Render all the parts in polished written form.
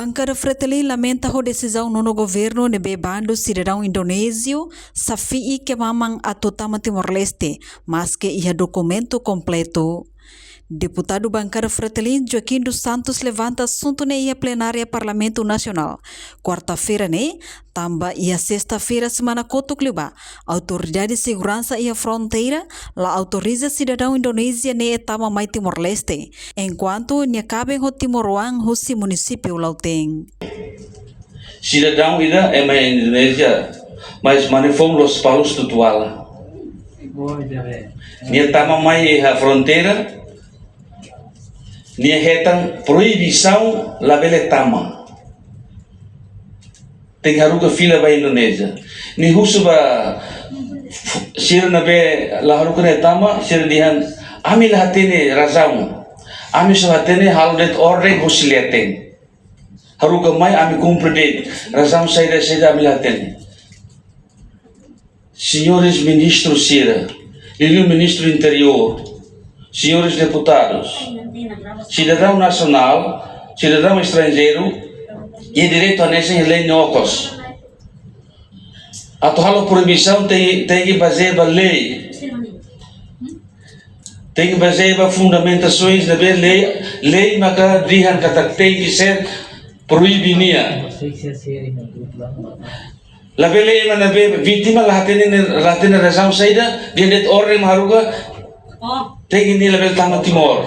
Bancada Fretilin lamenta a decisão no governo de bebando cidadão indonésio Safi que mamang atutama Timor-Leste, mas que ia documento completo. Deputado Bancada Fretilin Joaquim dos Santos levanta assunto na plenária Parlamento Nacional. Quarta-feira, também ia sexta-feira, semana Kotokliba, Autoridade de Segurança e a Fronteira la autoriza cidadão indonésia na etapa mais Timor-Leste, enquanto não cabem o Timor-Wang o município Lauteng. Cidadão ida é mais Indonésia, mas manifom los palos tutuala. Ni etapa mais a fronteira, ni hetang proibição la beletama. Tem haruka fila ba Indonesia. Ni husuba sir na be la haruka netama sir dihan ami la hatene razam. Ami so hatene haldet ordem husliaten. Haruka mai ami cumpre razam saída ami la hatene. Senhores ministros Sira, e ministro interior, senhores deputados, cidadão nacional, cidadão estrangeiro e direito a nessa lei nocos. A tua proibição tem que basear a lei, tem que basear a fundamentações da lei, maka dihan kata tem que ser proibinia. La lei mana be vítima la hatene razão saída dia det ordem maruga. Tem ni level tama Timor.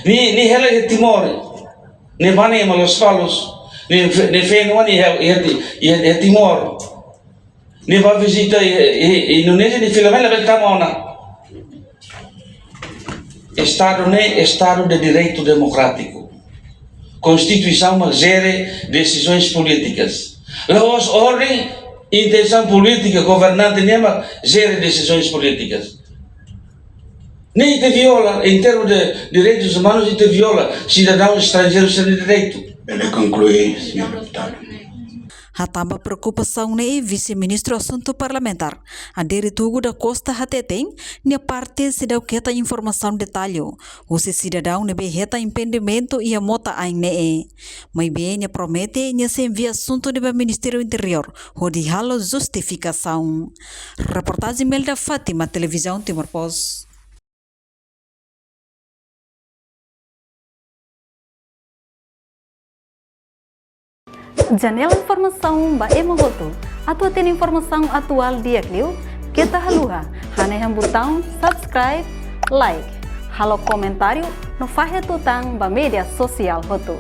Ni hela Timor. Ni bani malos palos. Ni feno ni Timor. Ni va visita Indonesia ni filame level tama ona. Estado de direito democrático. Constituição mas gere decisões políticas. Laos ordem intenção política governante nema gere decisões políticas. Nem te viola, em termos de direitos humanos, te viola cidadão estrangeiro sem direito. Ele conclui, senhor deputado. Hatamba preocupação ne vice-ministro assunto parlamentar. Adere Tugu da Costa Hateteng, nia parte cidadão queta informação detalhe. O cidadão ne berreta impedimento e a mota aing ne. Mas bem ne promete nia se envia assunto ne Ministério Interior, onde halo justificação. Reportagem Melda Fátima, Televisão Timor Post. Janela informação ba emogoto. Atua tem informação atual dia clio. Kita haluha. Hanehan botão subscribe, like. Halo comentário no fahe tutang ba media sosial hoto.